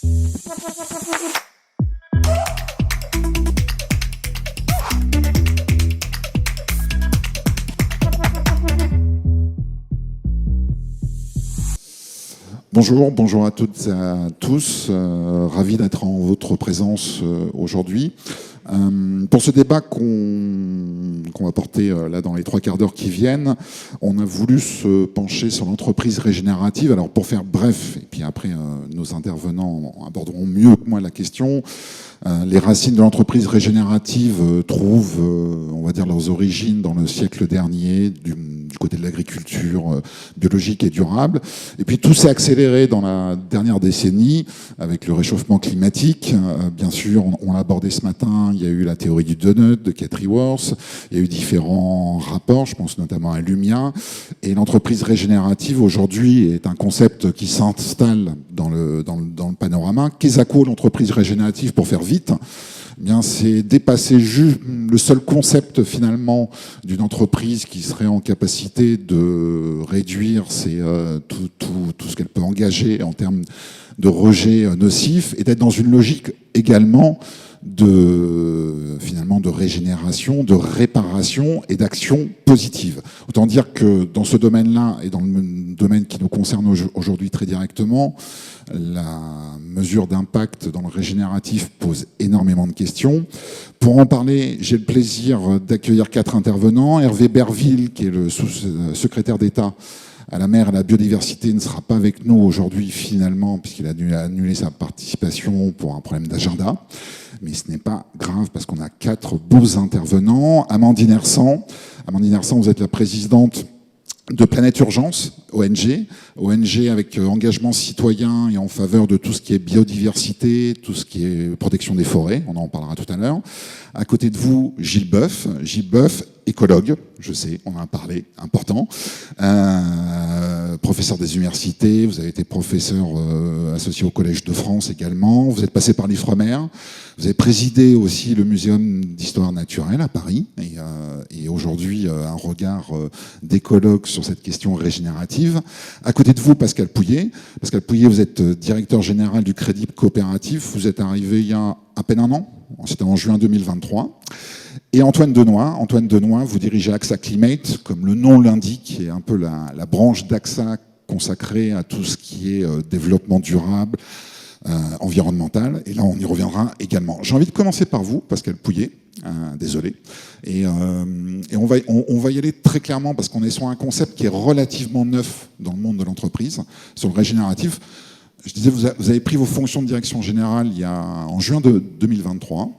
Bonjour à toutes et à tous. Ravi d'être en votre présence aujourd'hui. Pour ce débat qu'on va porter là dans les 3 quarts d'heure qui viennent, on a voulu se pencher sur l'entreprise régénérative. Alors pour faire bref, et puis après nos intervenants aborderont mieux que moi la question, les racines de l'entreprise régénérative trouvent, on va dire, leurs origines dans le siècle dernier, du côté de l'agriculture biologique et durable. Et puis tout s'est accéléré dans la dernière décennie avec le réchauffement climatique. Bien sûr, on l'a abordé ce matin, il y a eu la théorie du donut de Cathy Worth, il y a eu différents rapports, je pense notamment à Lumia. Et l'entreprise régénérative aujourd'hui est un concept qui s'installe dans le panorama. Qu'est-ce que l'entreprise régénérative, pour faire vite? Eh bien, c'est dépasser juste le seul concept finalement d'une entreprise qui serait en capacité de réduire tout ce qu'elle peut engager en termes de rejet nocif et d'être dans une logique également finalement de régénération, de réparation et d'action positive. Autant dire que dans ce domaine-là et dans le domaine qui nous concerne aujourd'hui très directement, la mesure d'impact dans le régénératif pose énormément de questions. Pour en parler, j'ai le plaisir d'accueillir 4 intervenants. Hervé Berville, qui est le secrétaire d'État à la mer et à la biodiversité, ne sera pas avec nous aujourd'hui finalement, puisqu'il a dû annuler sa participation pour un problème d'agenda. Mais ce n'est pas grave parce qu'on a 4 beaux intervenants. Amandine Hersan, vous êtes la présidente de Planète Urgence, ONG avec engagement citoyen et en faveur de tout ce qui est biodiversité, tout ce qui est protection des forêts, on en parlera tout à l'heure. À côté de vous, Gilles Boeuf, écologue, je sais, on en a parlé, important, professeur des universités, vous avez été professeur associé au Collège de France également, vous êtes passé par l'Ifremer, vous avez présidé aussi le Muséum d'histoire naturelle à Paris, et aujourd'hui un regard d'écologue sur cette question régénérative. À côté de vous, Pascal Pouillet. Pascal Pouillet, vous êtes directeur général du Crédit Coopératif, vous êtes arrivé il y a à peine un an, c'était en juin 2023. Et Antoine Denoy, vous dirigez AXA Climate, comme le nom l'indique, qui est un peu la branche d'AXA consacrée à tout ce qui est développement durable, environnemental. Et là, on y reviendra également. J'ai envie de commencer par vous, Pascal Pouillet. Désolé. Et on va y aller très clairement parce qu'on est sur un concept qui est relativement neuf dans le monde de l'entreprise, sur le régénératif. Je disais, vous avez pris vos fonctions de direction générale en juin 2023,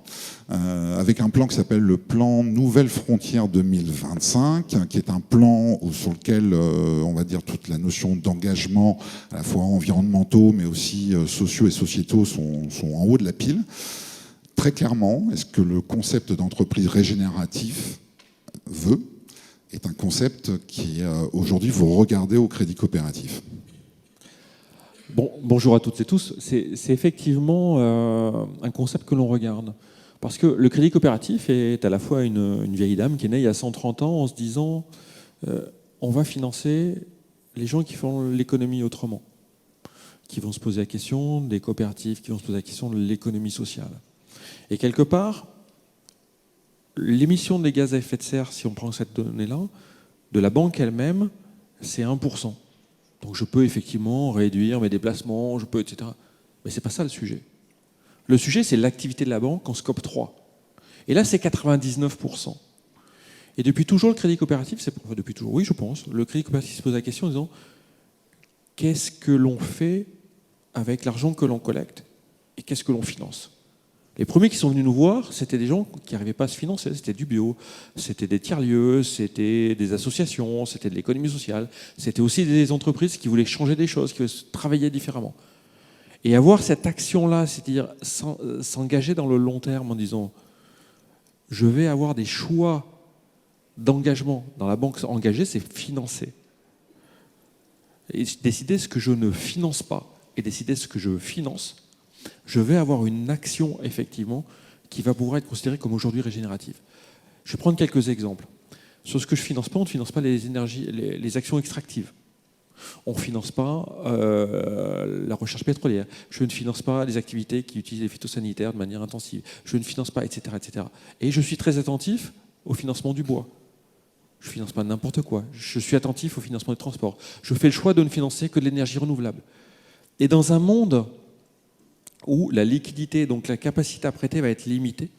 avec un plan qui s'appelle le plan Nouvelles Frontières 2025, qui est un plan sur lequel, on va dire, toute la notion d'engagement, à la fois environnementaux, mais aussi sociaux et sociétaux, sont en haut de la pile. Très clairement, est-ce que le concept d'entreprise régénérative est un concept qui, aujourd'hui, vous regardez au Crédit Coopératif? Bonjour à toutes et tous. C'est effectivement un concept que l'on regarde. Parce que le Crédit Coopératif est à la fois une vieille dame qui est née il y a 130 ans en se disant on va financer les gens qui font l'économie autrement, qui vont se poser la question des coopératives, qui vont se poser la question de l'économie sociale. Et quelque part, l'émission des gaz à effet de serre, si on prend cette donnée-là, de la banque elle-même, c'est 1%. Donc je peux effectivement réduire mes déplacements, etc. Mais ce n'est pas ça le sujet. Le sujet, c'est l'activité de la banque en scope 3. Et là, c'est 99%. Et depuis toujours, le Crédit Coopératif, depuis toujours, oui, je pense, le Crédit Coopératif se pose la question en disant qu'est-ce que l'on fait avec l'argent que l'on collecte et qu'est-ce que l'on finance? Les premiers qui sont venus nous voir, c'était des gens qui n'arrivaient pas à se financer, c'était du bio, c'était des tiers-lieux, c'était des associations, c'était de l'économie sociale, c'était aussi des entreprises qui voulaient changer des choses, qui voulaient travailler différemment. Et avoir cette action-là, c'est-à-dire s'engager dans le long terme en disant je vais avoir des choix d'engagement dans la banque engagée, c'est financer. Et décider ce que je ne finance pas et décider ce que je finance, je vais avoir une action, effectivement, qui va pouvoir être considérée comme aujourd'hui régénérative. Je vais prendre quelques exemples. Sur ce que je ne finance pas, on ne finance pas les actions extractives. On ne finance pas la recherche pétrolière. Je ne finance pas les activités qui utilisent les phytosanitaires de manière intensive. Je ne finance pas, etc., etc. Et je suis très attentif au financement du bois. Je ne finance pas n'importe quoi. Je suis attentif au financement des transports. Je fais le choix de ne financer que de l'énergie renouvelable. Et dans un monde où la liquidité, donc la capacité à prêter, va être limitée,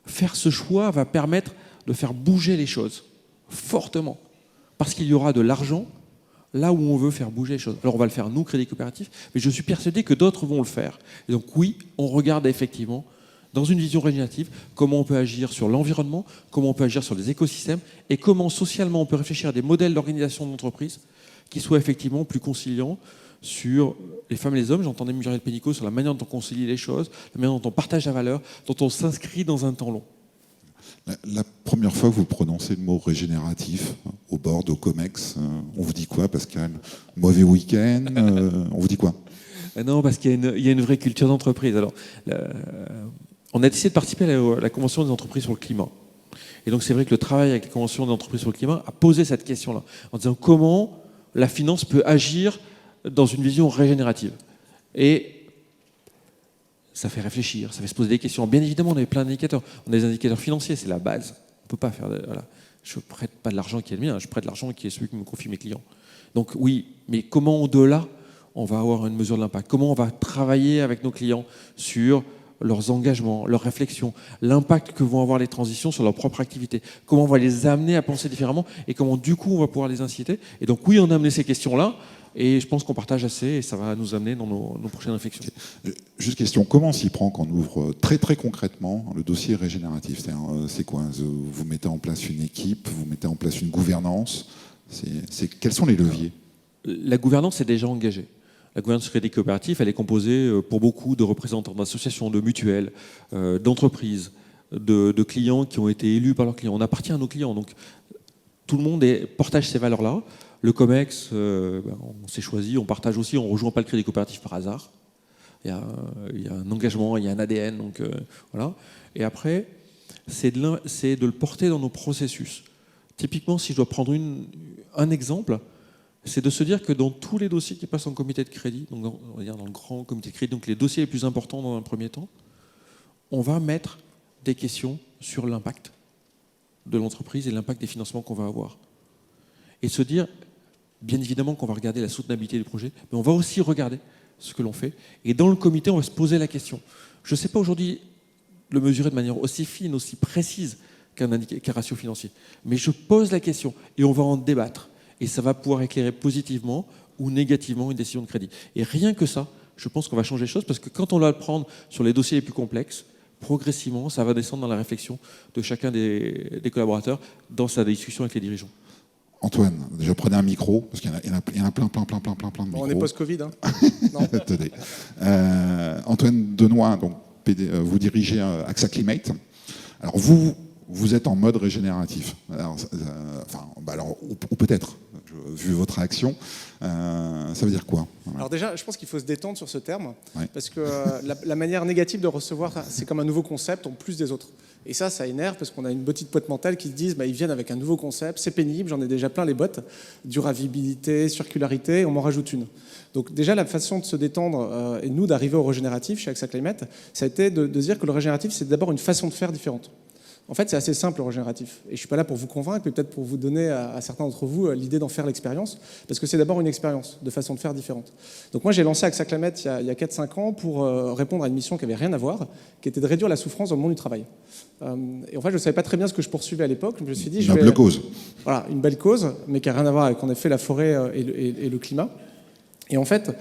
faire ce choix va permettre de faire bouger les choses fortement. Parce qu'il y aura de l'argent là où on veut faire bouger les choses. Alors on va le faire nous, Crédit Coopératif, mais je suis persuadé que d'autres vont le faire. Et donc oui, on regarde effectivement, dans une vision régénérative, comment on peut agir sur l'environnement, comment on peut agir sur les écosystèmes, et comment socialement on peut réfléchir à des modèles d'organisation d'entreprise qui soient effectivement plus conciliants sur les femmes et les hommes. J'entendais Muriel Pénicaud sur la manière dont on concilie les choses, la manière dont on partage la valeur, dont on s'inscrit dans un temps long. La première fois que vous prononcez le mot régénératif au board, au COMEX, on vous dit quoi, Pascal? Mauvais week-end, on vous dit quoi? Non, parce qu'il y a une vraie culture d'entreprise. Alors, on a décidé de participer à la Convention des entreprises sur le climat. Et donc c'est vrai que le travail avec la Convention des entreprises sur le climat a posé cette question-là, en disant comment la finance peut agir dans une vision régénérative. Et ça fait réfléchir, ça fait se poser des questions. Bien évidemment, on avait plein d'indicateurs. On a des indicateurs financiers, c'est la base. On ne peut pas faire... Voilà. Je ne prête pas de l'argent qui est le mien, je prête de l'argent qui est celui que me confient mes clients. Donc oui, mais comment au-delà, on va avoir une mesure de l'impact? Comment on va travailler avec nos clients sur leurs engagements, leurs réflexions, l'impact que vont avoir les transitions sur leur propre activité? Comment on va les amener à penser différemment et comment du coup on va pouvoir les inciter? Et donc oui, on a amené ces questions-là. Et je pense qu'on partage assez et ça va nous amener dans nos prochaines réflexions. Juste question, comment s'y prend quand on ouvre très très concrètement le dossier régénératif? C'est quoi? Vous mettez en place une équipe, vous mettez en place une gouvernance, quels sont les leviers? La gouvernance est déjà engagée. La gouvernance Crédit Coopératif, elle est composée pour beaucoup de représentants d'associations, de mutuelles, d'entreprises, de clients qui ont été élus par leurs clients. On appartient à nos clients, donc tout le monde partage ces valeurs-là. Le COMEX, on s'est choisi, on partage aussi, on ne rejoint pas le Crédit Coopératif par hasard. Il y a un engagement, il y a un ADN, donc voilà. Et après, c'est de le porter dans nos processus. Typiquement, si je dois prendre un exemple, c'est de se dire que dans tous les dossiers qui passent en comité de crédit, donc on va dire dans le grand comité de crédit, donc les dossiers les plus importants dans un premier temps, on va mettre des questions sur l'impact de l'entreprise et l'impact des financements qu'on va avoir. Et se dire, bien évidemment qu'on va regarder la soutenabilité du projet, mais on va aussi regarder ce que l'on fait. Et dans le comité, on va se poser la question. Je ne sais pas aujourd'hui le mesurer de manière aussi fine, aussi précise qu'un ratio financier, mais je pose la question et on va en débattre. Et ça va pouvoir éclairer positivement ou négativement une décision de crédit. Et rien que ça, je pense qu'on va changer les choses, parce que quand on va le prendre sur les dossiers les plus complexes, progressivement, ça va descendre dans la réflexion de chacun des collaborateurs dans sa discussion avec les dirigeants. Antoine, déjà prenez un micro, parce qu'il y en a plein de micros. On est post-Covid, hein. Non. Attendez. Antoine Denoy, donc, vous dirigez AXA Climate. Alors vous êtes en mode régénératif. Alors, ou peut-être, vu votre réaction, ça veut dire quoi? Alors déjà, je pense qu'il faut se détendre sur ce terme, ouais. Parce que la manière négative de recevoir, c'est comme un nouveau concept en plus des autres. Et ça énerve parce qu'on a une petite boîte mentale qui se disent ils viennent avec un nouveau concept, c'est pénible, j'en ai déjà plein les bottes, durabilité, circularité, on m'en rajoute une. Donc déjà, la façon de se détendre et nous d'arriver au régénératif chez AXA Climate, ça a été de dire que le régénératif, c'est d'abord une façon de faire différente. En fait, c'est assez simple le régénératif. Et je ne suis pas là pour vous convaincre, mais peut-être pour vous donner à certains d'entre vous l'idée d'en faire l'expérience, parce que c'est d'abord une expérience de façon de faire différente. Donc moi, j'ai lancé AXA Climate il y a 4-5 ans pour répondre à une mission qui n'avait rien à voir, qui était de réduire la souffrance dans le monde du travail. Et en fait, je ne savais pas très bien ce que je poursuivais à l'époque. Je me suis dit, une belle cause. Voilà, une belle cause, mais qui n'a rien à voir avec, en effet, la forêt et le climat. Et en fait,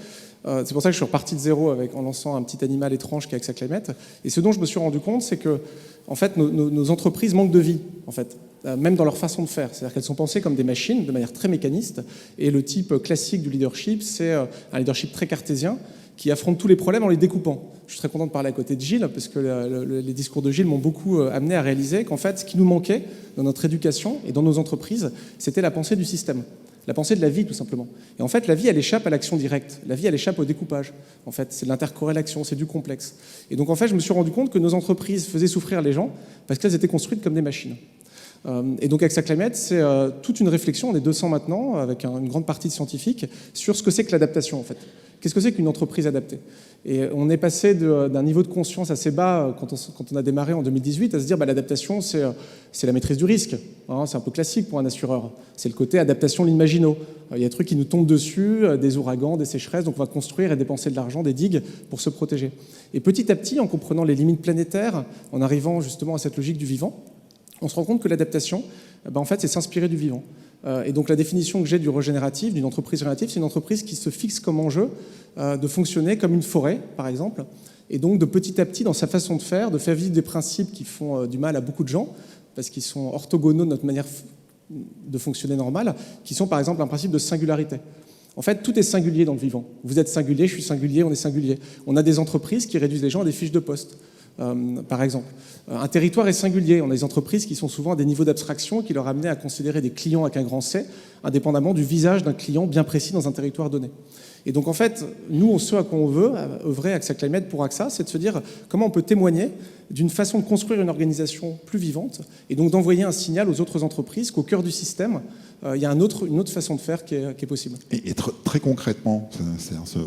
c'est pour ça que je suis reparti de zéro en lançant un petit animal étrange qui est AXA Climate. Et ce dont je me suis rendu compte, c'est que en fait, nos entreprises manquent de vie, en fait, même dans leur façon de faire. C'est-à-dire qu'elles sont pensées comme des machines, de manière très mécaniste. Et le type classique du leadership, c'est un leadership très cartésien qui affronte tous les problèmes en les découpant. Je suis très content de parler à côté de Gilles, parce que les discours de Gilles m'ont beaucoup amené à réaliser qu'en fait, ce qui nous manquait dans notre éducation et dans nos entreprises, c'était la pensée du système. La pensée de la vie, tout simplement. Et en fait, la vie, elle échappe à l'action directe. La vie, elle échappe au découpage. En fait, c'est de l'intercorrélation, c'est du complexe. Et donc, en fait, je me suis rendu compte que nos entreprises faisaient souffrir les gens parce qu'elles étaient construites comme des machines. Et donc AXA Climate, c'est toute une réflexion, on est 200 maintenant, avec une grande partie de scientifiques, sur ce que c'est que l'adaptation en fait. Qu'est-ce que c'est qu'une entreprise adaptée? Et on est passé d'un niveau de conscience assez bas quand on a démarré en 2018 à se dire l'adaptation c'est la maîtrise du risque. Hein, c'est un peu classique pour un assureur. C'est le côté adaptation ligne Maginot. Il y a des trucs qui nous tombent dessus, des ouragans, des sécheresses, donc on va construire et dépenser de l'argent, des digues pour se protéger. Et petit à petit, en comprenant les limites planétaires, en arrivant justement à cette logique du vivant, on se rend compte que l'adaptation, en fait, c'est s'inspirer du vivant. Et donc la définition que j'ai du régénératif, d'une entreprise régénérative, c'est une entreprise qui se fixe comme enjeu de fonctionner comme une forêt, par exemple, et donc de petit à petit, dans sa façon de faire vivre des principes qui font du mal à beaucoup de gens, parce qu'ils sont orthogonaux de notre manière de fonctionner normale, qui sont par exemple un principe de singularité. En fait, tout est singulier dans le vivant. Vous êtes singulier, je suis singulier, on est singulier. On a des entreprises qui réduisent les gens à des fiches de poste. Par exemple. Un territoire est singulier. On a des entreprises qui sont souvent à des niveaux d'abstraction qui leur amenaient à considérer des clients avec un grand C, indépendamment du visage d'un client bien précis dans un territoire donné. Et donc en fait, nous, ce à quoi on veut œuvrer AXA Climate pour AXA, c'est de se dire comment on peut témoigner d'une façon de construire une organisation plus vivante et donc d'envoyer un signal aux autres entreprises qu'au cœur du système, il y a une autre façon de faire qui est possible. Et très concrètement,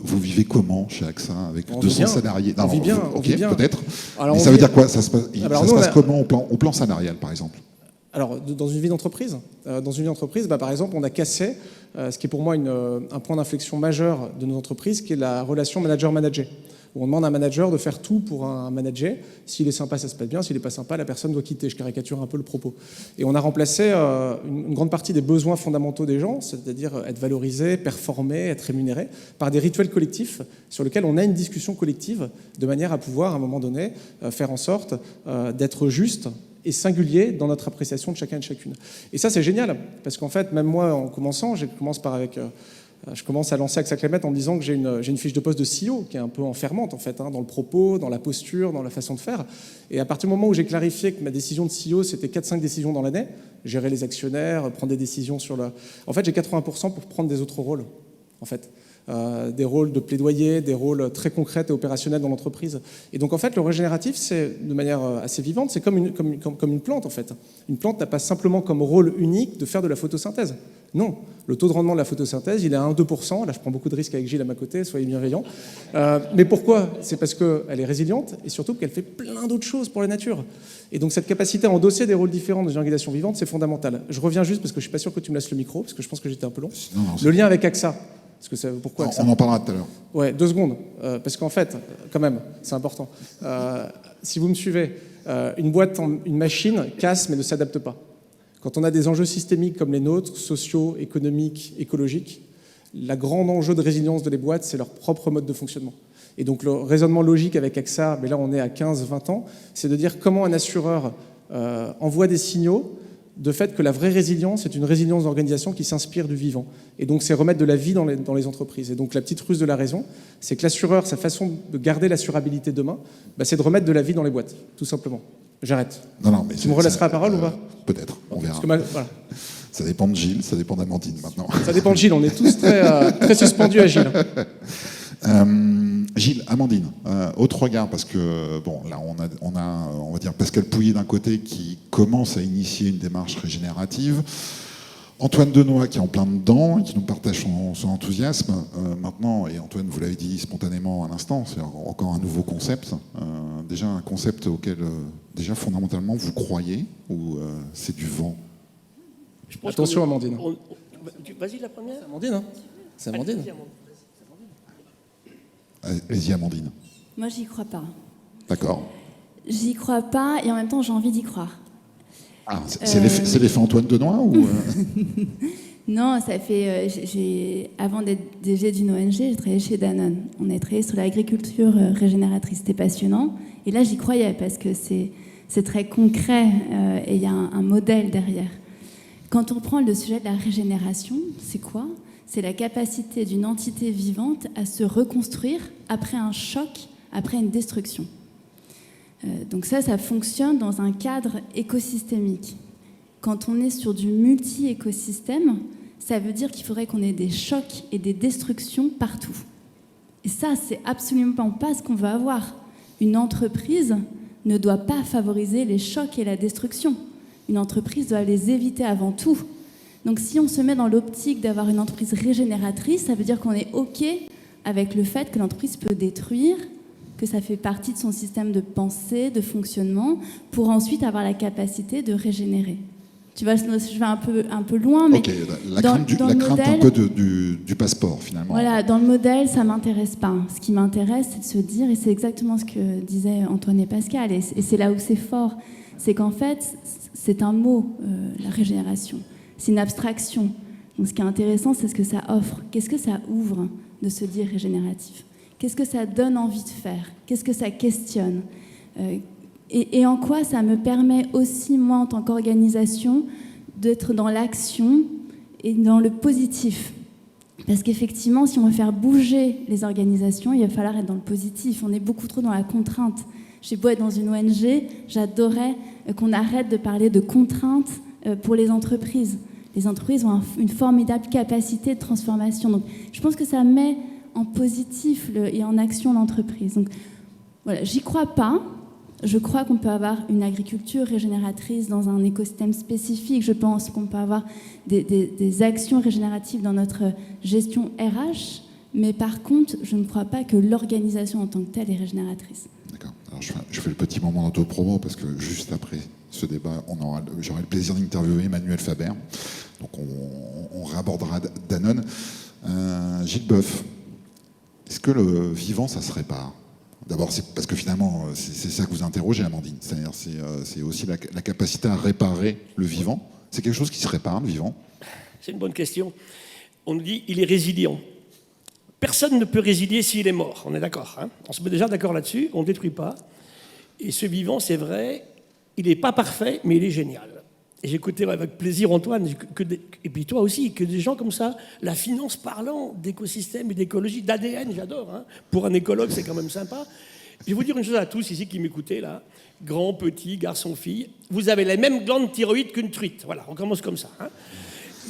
vous vivez comment chez AXA avec on 200 vit bien. salariés? On vit bien. Ok, on vit bien. peut-être. Alors, mais ça veut dire quoi? Ça se passe, nous, comment au plan salarial, par exemple? Alors, dans une vie d'entreprise, par exemple, on a cassé ce qui est pour moi un point d'inflexion majeur de nos entreprises, qui est la relation manager-manager. Où on demande à un manager de faire tout pour un manager. S'il est sympa, ça se passe bien. S'il n'est pas sympa, la personne doit quitter. Je caricature un peu le propos. Et on a remplacé une grande partie des besoins fondamentaux des gens, c'est-à-dire être valorisé, performer, être rémunéré, par des rituels collectifs sur lesquels on a une discussion collective de manière à pouvoir, à un moment donné, faire en sorte d'être juste et singulier dans notre appréciation de chacun et de chacune. Et ça, c'est génial, parce qu'en fait, même moi, en commençant, je commence à lancer AXA Climate en me disant que j'ai une fiche de poste de CEO qui est un peu enfermante, en fait, dans le propos, dans la posture, dans la façon de faire. Et à partir du moment où j'ai clarifié que ma décision de CEO, c'était 4-5 décisions dans l'année, gérer les actionnaires, prendre des décisions sur le... En fait, j'ai 80% pour prendre des autres rôles, en fait. Des rôles de plaidoyer, des rôles très concrets et opérationnels dans l'entreprise. Et donc en fait, le régénératif, c'est de manière assez vivante, c'est comme une plante en fait. Une plante n'a pas simplement comme rôle unique de faire de la photosynthèse. Non, le taux de rendement de la photosynthèse, il est à 1-2%. Là, je prends beaucoup de risques avec Gilles à ma côté, soyez bienveillants. Mais pourquoi? C'est parce qu'elle est résiliente et surtout qu'elle fait plein d'autres choses pour la nature. Et donc cette capacité à endosser des rôles différents dans une organisation vivante, c'est fondamental. Je reviens juste parce que je ne suis pas sûr que tu me laisses le micro, parce que je pense que j'étais un peu long. Non, le lien avec AXA. Pourquoi on en parlera tout à l'heure. Ouais, 2 secondes. Parce qu'en fait, quand même, c'est important. Si vous me suivez, une machine casse mais ne s'adapte pas. Quand on a des enjeux systémiques comme les nôtres, sociaux, économiques, écologiques, le grand enjeu de résilience de les boîtes, c'est leur propre mode de fonctionnement. Et donc le raisonnement logique avec AXA, mais là on est à 15-20 ans, c'est de dire comment un assureur envoie des signaux de fait que la vraie résilience est une résilience d'organisation qui s'inspire du vivant. Et donc, c'est remettre de la vie dans les entreprises. Et donc, la petite ruse de la raison, c'est que l'assureur, sa façon de garder l'assurabilité demain, c'est de remettre de la vie dans les boîtes, tout simplement. J'arrête. Non, mais tu me relaisseras la parole ou pas? Peut-être, on verra. Voilà. Ça dépend de Gilles, ça dépend d'Amandine maintenant. Ça dépend de Gilles, on est tous très suspendus à Gilles. Gilles, Amandine, autre regard, parce que bon, là on va dire Pascal Pouillet d'un côté qui commence à initier une démarche régénérative, Antoine Denoy qui est en plein dedans et qui nous partage son enthousiasme maintenant, et Antoine, vous l'avez dit spontanément à l'instant, c'est encore un nouveau concept, déjà un concept auquel déjà fondamentalement vous croyez, ou c'est du vent? Attention Amandine. Vas-y la première. C'est Amandine, hein? C'est Amandine. Allez-y Amandine. Moi, j'y crois pas. D'accord. J'y crois pas et en même temps, j'ai envie d'y croire. Ah, c'est l'effet Antoine Denoy ou Non, ça fait... avant d'être DG d'une ONG, j'ai travaillé chez Danone. On a travaillé sur l'agriculture régénératrice. C'était passionnant. Et là, j'y croyais parce que c'est très concret et il y a un modèle derrière. Quand on prend le sujet de la régénération, c'est quoi ? C'est la capacité d'une entité vivante à se reconstruire après un choc, après une destruction. Donc ça fonctionne dans un cadre écosystémique. Quand on est sur du multi-écosystème, ça veut dire qu'il faudrait qu'on ait des chocs et des destructions partout. Et ça, c'est absolument pas ce qu'on veut avoir. Une entreprise ne doit pas favoriser les chocs et la destruction. une entreprise doit les éviter avant tout. Donc si on se met dans l'optique d'avoir une entreprise régénératrice, ça veut dire qu'on est OK avec le fait que l'entreprise peut détruire, que ça fait partie de son système de pensée, de fonctionnement, pour ensuite avoir la capacité de régénérer. Tu vois, je vais un peu loin, mais Ok, la crainte un peu du passeport, finalement. Voilà, dans le modèle, ça ne m'intéresse pas. Ce qui m'intéresse, c'est de se dire, et c'est exactement ce que disaient Antoine et Pascal, et c'est là où c'est fort, c'est qu'en fait, c'est un mot, la régénération. C'est une abstraction. Donc ce qui est intéressant, c'est ce que ça offre. Qu'est-ce que ça ouvre de se dire régénératif ? Qu'est-ce que ça donne envie de faire ? Qu'est-ce que ça questionne ? Et en quoi ça me permet aussi, moi, en tant qu'organisation, d'être dans l'action et dans le positif. Parce qu'effectivement, si on veut faire bouger les organisations, il va falloir être dans le positif. On est beaucoup trop dans la contrainte. J'ai beau être dans une ONG, j'adorais qu'on arrête de parler de contraintes pour les entreprises. Les entreprises ont une formidable capacité de transformation. Donc, je pense que ça met en positif et en action l'entreprise. Donc, voilà, j'y crois pas. Je crois qu'on peut avoir une agriculture régénératrice dans un écosystème spécifique. Je pense qu'on peut avoir des actions régénératives dans notre gestion RH. Mais par contre, je ne crois pas que l'organisation en tant que telle est régénératrice. D'accord. Alors je fais le petit moment d'autopromo parce que juste après ce débat, j'aurai le plaisir d'interviewer Emmanuel Faber. Donc on réabordera Danone. Gilles Boeuf, est-ce que le vivant, ça se répare ? D'abord, c'est parce que finalement, c'est ça que vous interrogez, Amandine. C'est-à-dire, c'est aussi la capacité à réparer le vivant. C'est quelque chose qui se répare, le vivant ? C'est une bonne question. On nous dit il est résilient. Personne ne peut résilier s'il est mort, on est d'accord. Hein, on se met déjà d'accord là-dessus, on ne détruit pas. Et ce vivant, c'est vrai, il n'est pas parfait, mais il est génial. Et j'écoutais avec plaisir Antoine, et puis toi aussi, que des gens comme ça, la finance parlant d'écosystème et d'écologie, d'ADN, j'adore. Hein. Pour un écologue, c'est quand même sympa. Je vais vous dire une chose à tous ici qui m'écoutez, là, grands, petits, garçons, filles, vous avez les mêmes glandes thyroïdes qu'une truite. Voilà, on commence comme ça. Hein.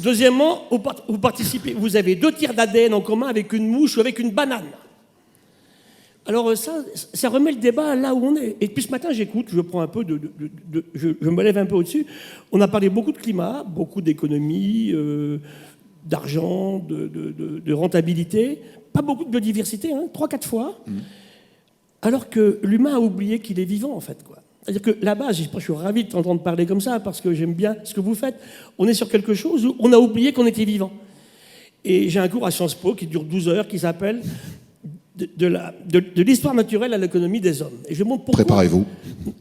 Deuxièmement, vous participez, vous avez 2 tiers d'ADN en commun avec une mouche ou avec une banane. Alors ça remet le débat là où on est. Et puis ce matin, j'écoute, je prends un peu je me lève un peu au-dessus. On a parlé beaucoup de climat, beaucoup d'économie, d'argent, de rentabilité, pas beaucoup de biodiversité, hein, 3-4 fois. Alors que l'humain a oublié qu'il est vivant, en fait, quoi. C'est-à-dire que là-bas, je suis ravi de t'entendre parler comme ça, parce que j'aime bien ce que vous faites. On est sur quelque chose où on a oublié qu'on était vivant. Et j'ai un cours à Sciences Po qui dure 12 heures, qui s'appelle de l'histoire naturelle à l'économie des hommes. Et je montre pourquoi. Préparez-vous.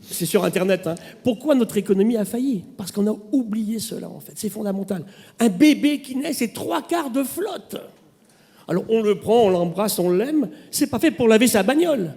C'est sur Internet. Hein. Pourquoi notre économie a failli ? Parce qu'on a oublié cela, en fait. C'est fondamental. Un bébé qui naît, c'est 3/4 de flotte. Alors on le prend, on l'embrasse, on l'aime. C'est pas fait pour laver sa bagnole.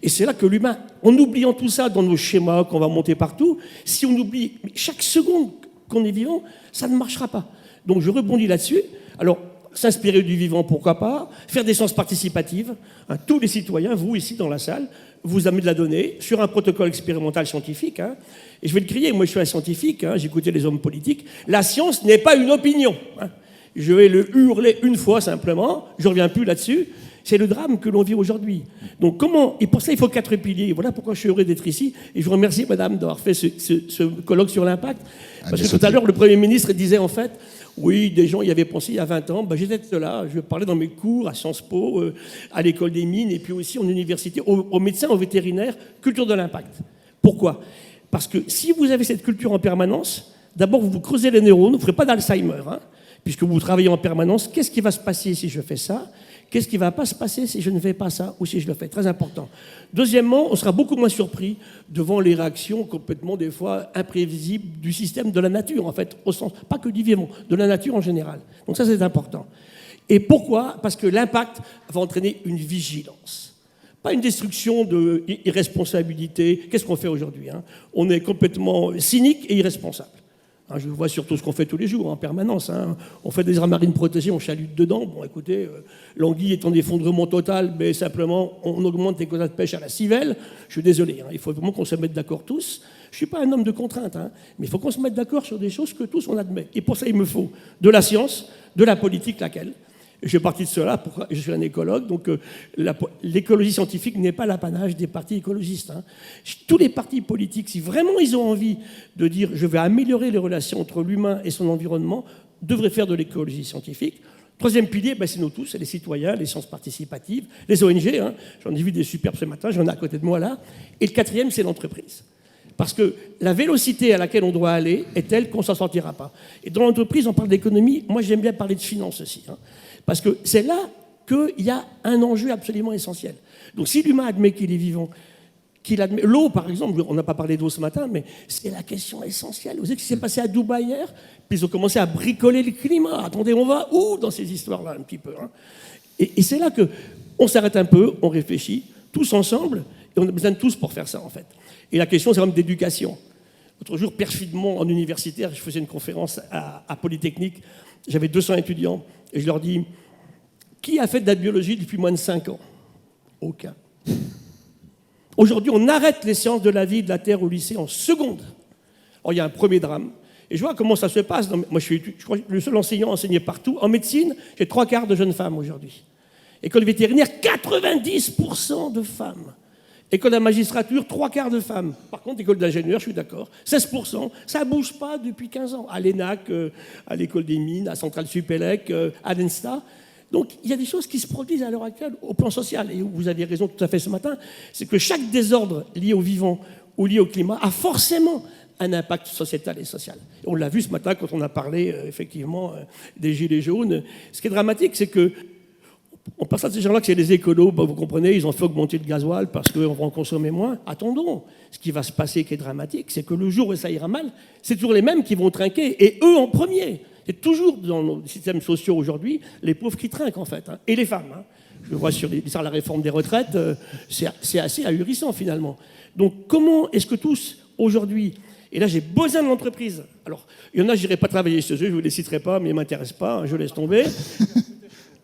Et c'est là que l'humain, en oubliant tout ça dans nos schémas qu'on va monter partout, si on oublie chaque seconde qu'on est vivant, ça ne marchera pas. Donc je rebondis là-dessus. Alors, s'inspirer du vivant, pourquoi pas. Faire des sciences participatives. Hein, tous les citoyens, vous ici dans la salle, vous amenez de la donnée sur un protocole expérimental scientifique. Hein, et je vais le crier, moi je suis un scientifique, hein, j'écoutais les hommes politiques. La science n'est pas une opinion. Hein. Je vais le hurler une fois simplement, je ne reviens plus là-dessus. C'est le drame que l'on vit aujourd'hui. Donc comment, et pour ça il faut 4 piliers. Voilà pourquoi je suis heureux d'être ici. Et je vous remercie, madame, d'avoir fait ce colloque sur l'impact. Parce que tout à l'heure, le Premier ministre disait en fait, oui, des gens y avaient pensé il y a 20 ans. Ben, j'étais là, je parlais dans mes cours à Sciences Po, à l'école des mines, et puis aussi en université, aux médecins, aux vétérinaires, culture de l'impact. Pourquoi ? Parce que si vous avez cette culture en permanence, d'abord vous creusez les neurones, vous ne ferez pas d'Alzheimer, hein, puisque vous travaillez en permanence. Qu'est-ce qui va se passer si je fais ça ? Qu'est-ce qui ne va pas se passer si je ne fais pas ça ou si je le fais ? Très important. Deuxièmement, on sera beaucoup moins surpris devant les réactions complètement, des fois, imprévisibles du système de la nature, en fait, au sens, pas que du vivant, de la nature en général. Donc ça, c'est important. Et pourquoi ? Parce que l'impact va entraîner une vigilance. Pas une destruction de irresponsabilité. Qu'est-ce qu'on fait aujourd'hui, hein ? On est complètement cynique et irresponsable. Je vois surtout ce qu'on fait tous les jours, en permanence. Hein. On fait des aires marines protégées, on chalute dedans. Bon, écoutez, l'anguille est en effondrement total, mais simplement, on augmente les quotas de pêche à la civelle. Je suis désolé, hein. Il faut vraiment qu'on se mette d'accord tous. Je ne suis pas un homme de contrainte, hein, mais il faut qu'on se mette d'accord sur des choses que tous on admet. Et pour ça, il me faut de la science, de la politique, laquelle ? Et je fais partie de cela, pourquoi je suis un écologue, donc l'écologie scientifique n'est pas l'apanage des partis écologistes. Hein. Tous les partis politiques, si vraiment ils ont envie de dire je vais améliorer les relations entre l'humain et son environnement, devraient faire de l'écologie scientifique. Troisième pilier, c'est nous tous, c'est les citoyens, les sciences participatives, les ONG, hein. J'en ai vu des superbes ce matin, j'en ai à côté de moi là. Et le quatrième, c'est l'entreprise. Parce que la vélocité à laquelle on doit aller est telle qu'on ne s'en sortira pas. Et dans l'entreprise, on parle d'économie, moi j'aime bien parler de finance aussi. Hein. Parce que c'est là qu'il y a un enjeu absolument essentiel. Donc si l'humain admet qu'il est vivant, qu'il admet... L'eau, par exemple, on n'a pas parlé d'eau ce matin, mais c'est la question essentielle. Vous savez ce qui s'est passé à Dubaï hier? Puis ils ont commencé à bricoler le climat. Attendez, on va où dans ces histoires-là un petit peu, hein? Et c'est là qu'on s'arrête un peu, on réfléchit, tous ensemble, et on a besoin de tous pour faire ça, en fait. Et la question, c'est quand même d'éducation. L'autre jour, perfidement, en universitaire, je faisais une conférence à Polytechnique, j'avais 200 étudiants, et je leur dis, qui a fait de la biologie depuis moins de 5 ans? Aucun. Aujourd'hui, on arrête les sciences de la vie, de la Terre au lycée en seconde. Alors, il y a un premier drame. Et je vois comment ça se passe. Moi, je crois que le seul enseignant enseigné partout. En médecine, j'ai 3/4 de jeunes femmes aujourd'hui. École vétérinaire, 90% de femmes. École de la magistrature, 3/4 de femmes. Par contre, école d'ingénieur, je suis d'accord, 16%. Ça ne bouge pas depuis 15 ans. À l'ENAC, à l'école des mines, à Centrale Supélec, à l'ENSTA. Donc, il y a des choses qui se produisent à l'heure actuelle au plan social. Et vous aviez raison tout à fait ce matin, c'est que chaque désordre lié au vivant ou lié au climat a forcément un impact sociétal et social. Et on l'a vu ce matin quand on a parlé, effectivement, des gilets jaunes. Ce qui est dramatique, c'est que on passe à ces gens-là que c'est les écolos, vous comprenez, ils ont fait augmenter le gasoil parce qu'on va en consommer moins. Attendons, ce qui va se passer qui est dramatique, c'est que le jour où ça ira mal, c'est toujours les mêmes qui vont trinquer, et eux en premier. C'est toujours dans nos systèmes sociaux aujourd'hui, les pauvres qui trinquent en fait, hein, et les femmes. Hein. Je le vois sur la réforme des retraites, c'est assez ahurissant finalement. Donc comment est-ce que tous, aujourd'hui, et là j'ai besoin de l'entreprise, alors il y en a, je n'irai pas travailler chez eux, je ne vous les citerai pas, mais ils ne m'intéressent pas, hein, je laisse tomber.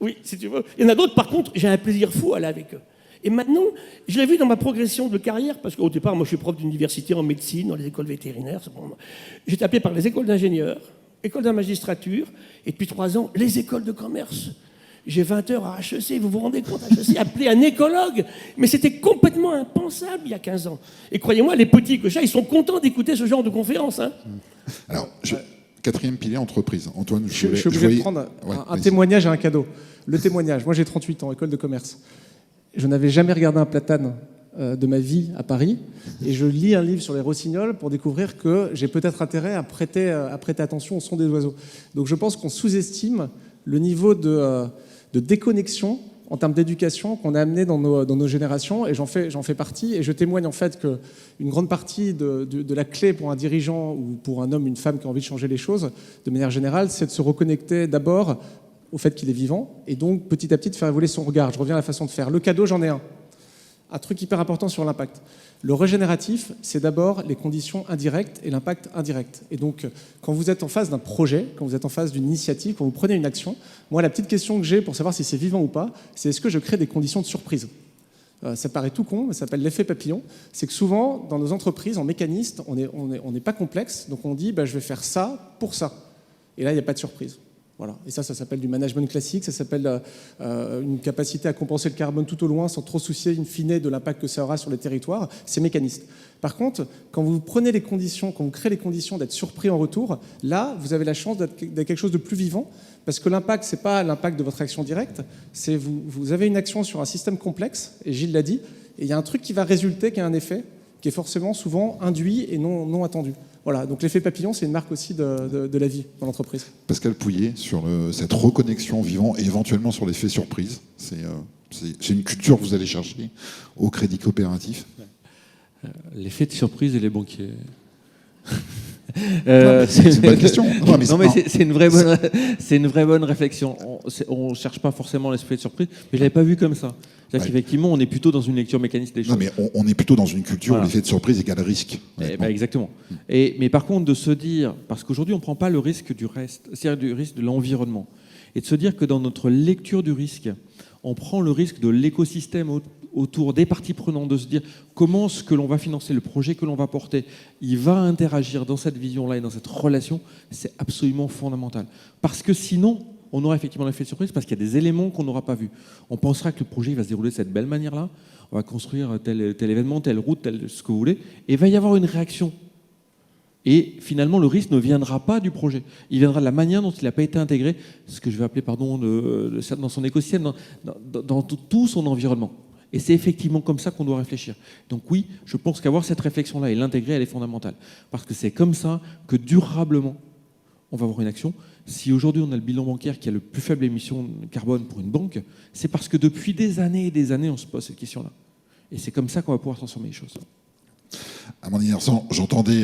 Oui, si tu veux. Il y en a d'autres, par contre, j'ai un plaisir fou à aller avec eux. Et maintenant, je l'ai vu dans ma progression de carrière, parce qu'au départ, moi je suis prof d'université en médecine, dans les écoles vétérinaires. J'étais appelé par les écoles d'ingénieurs, écoles de la magistrature, et depuis 3 ans, les écoles de commerce. J'ai 20 heures à HEC, vous vous rendez compte, HEC, appelé un écologue. Mais c'était complètement impensable il y a 15 ans. Et croyez-moi, les petits que j'ai, ils sont contents d'écouter ce genre de conférences. Hein. Alors, quatrième pilier, entreprise. Antoine, je suis obligé de prendre un témoignage et un cadeau. Le témoignage, moi j'ai 38 ans, école de commerce. Je n'avais jamais regardé un platane de ma vie à Paris, et je lis un livre sur les rossignols pour découvrir que j'ai peut-être intérêt à prêter attention au son des oiseaux. Donc je pense qu'on sous-estime le niveau de déconnexion en termes d'éducation qu'on a amené dans nos générations, et j'en fais partie, et je témoigne en fait qu'une grande partie de la clé pour un dirigeant ou pour un homme, une femme qui a envie de changer les choses, de manière générale, c'est de se reconnecter d'abord au fait qu'il est vivant, et donc petit à petit de faire évoluer son regard. Je reviens à la façon de faire. Le cadeau, j'en ai un. Un truc hyper important sur l'impact. Le régénératif, c'est d'abord les conditions indirectes et l'impact indirect. Et donc, quand vous êtes en face d'un projet, quand vous êtes en face d'une initiative, quand vous prenez une action, moi, la petite question que j'ai pour savoir si c'est vivant ou pas, c'est est-ce que je crée des conditions de surprise ? Ça paraît tout con, mais ça s'appelle l'effet papillon. C'est que souvent, dans nos entreprises, en mécaniste, on n'est pas complexe, donc on dit je vais faire ça pour ça. Et là, il n'y a pas de surprise. Voilà. Et ça s'appelle du management classique, ça s'appelle une capacité à compenser le carbone tout au loin sans trop soucier in fine de l'impact que ça aura sur les territoires. C'est mécaniste. Par contre, quand vous prenez les conditions, quand vous créez les conditions d'être surpris en retour, là, vous avez la chance d'être quelque chose de plus vivant, parce que l'impact, ce n'est pas l'impact de votre action directe, c'est vous avez une action sur un système complexe, et Gilles l'a dit, et il y a un truc qui va résulter, qui a un effet, qui est forcément souvent induit et non attendu. Voilà, donc l'effet papillon, c'est une marque aussi de la vie dans l'entreprise. Pascal Pouillet, sur cette reconnexion vivant et éventuellement sur l'effet surprise, c'est une culture que vous allez chercher au Crédit Coopératif. L'effet de surprise et les banquiers. C'est une bonne question. C'est une vraie bonne réflexion. On ne cherche pas forcément l'esprit de surprise, mais je ne l'avais pas vu comme ça. C'est-à-dire qu'effectivement, on est plutôt dans une lecture mécaniste des choses. Non, mais on est plutôt dans une culture où l'effet de surprise égale risque. Exactement. Mais par contre, de se dire, parce qu'aujourd'hui, on ne prend pas le risque du reste, c'est-à-dire du risque de l'environnement, et de se dire que dans notre lecture du risque, on prend le risque de l'écosystème autour des parties prenantes, de se dire comment ce que l'on va financer, le projet que l'on va porter, il va interagir dans cette vision-là et dans cette relation, c'est absolument fondamental. Parce que sinon, on aura effectivement l'effet de surprise parce qu'il y a des éléments qu'on n'aura pas vus. On pensera que le projet va se dérouler de cette belle manière-là, on va construire tel événement, telle route, tel ce que vous voulez, et il va y avoir une réaction. Et finalement, le risque ne viendra pas du projet. Il viendra de la manière dont il n'a pas été intégré, ce que je vais appeler, dans son écosystème, dans tout son environnement. Et c'est effectivement comme ça qu'on doit réfléchir. Donc oui, je pense qu'avoir cette réflexion-là et l'intégrer, elle est fondamentale. Parce que c'est comme ça que durablement, on va avoir une action. Si aujourd'hui on a le bilan bancaire qui a le plus faible émission carbone pour une banque, c'est parce que depuis des années et des années, on se pose cette question-là. Et c'est comme ça qu'on va pouvoir transformer les choses. Amandine Hersant, j'entendais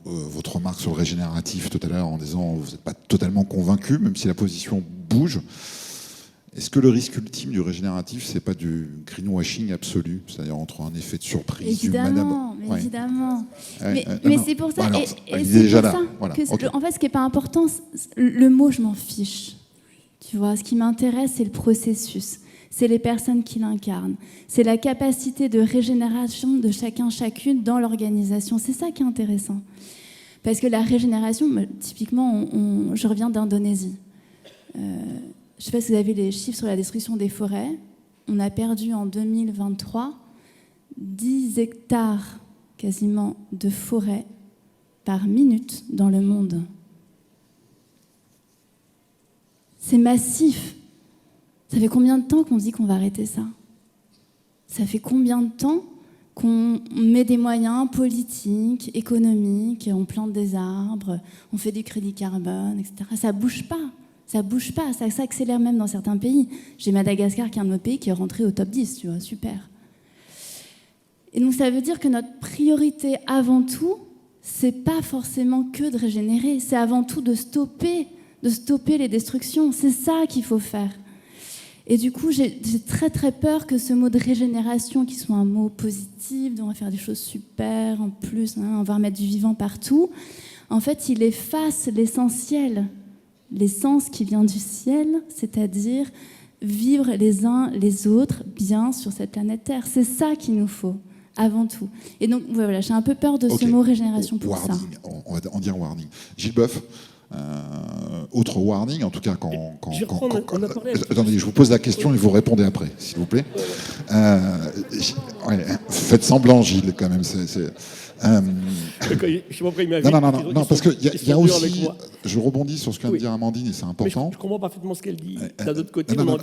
votre remarque sur le régénératif tout à l'heure en disant que vous n'êtes pas totalement convaincu, même si la position bouge. Est-ce que le risque ultime du régénératif, c'est pas du greenwashing absolu, c'est-à-dire entre un effet de surprise évidemment, du madame... évidemment. Ouais. Mais c'est pour ça. Alors, et il est déjà pour là. ça Voilà. que Okay. en fait, ce qui n'est pas important, le mot, je m'en fiche. Tu vois, ce qui m'intéresse, c'est le processus. C'est les personnes qui l'incarnent. C'est la capacité de régénération de chacun, chacune dans l'organisation. C'est ça qui est intéressant. Parce que la régénération, typiquement, je reviens d'Indonésie. Je ne sais pas si vous avez les chiffres sur la destruction des forêts. On a perdu en 2023 10 hectares quasiment de forêt par minute dans le monde. C'est massif. Ça fait combien de temps qu'on dit qu'on va arrêter ça? Ça fait combien de temps qu'on met des moyens politiques, économiques, on plante des arbres, on fait du crédit carbone, etc. Ça bouge pas. Ça bouge pas. Ça s'accélère même dans certains pays. J'ai Madagascar, qui est un de nos pays, qui est rentré au top 10, tu vois, super. Et donc ça veut dire que notre priorité avant tout, c'est pas forcément que de régénérer, c'est avant tout de stopper les destructions. C'est ça qu'il faut faire. Et du coup, j'ai très très peur que ce mot de régénération, qui soit un mot positif, on va faire des choses super, en plus, on va remettre du vivant partout, en fait, il efface l'essentiel, l'essence qui vient du ciel, c'est-à-dire vivre les uns les autres bien sur cette planète Terre. C'est ça qu'il nous faut, avant tout. Et donc, voilà, j'ai un peu peur de ce mot régénération pour warning, ça. On va en dire warning. Gilles Boeuf, autre warning, en tout cas quand attendez, je vous pose la question et vous répondez après, s'il vous plaît. Faites semblant, Gilles, quand même. Non, parce qu'il y a aussi... Je rebondis sur ce que vient de dire Amandine, et c'est important. Je comprends parfaitement ce qu'elle dit. D'un autre côté, non,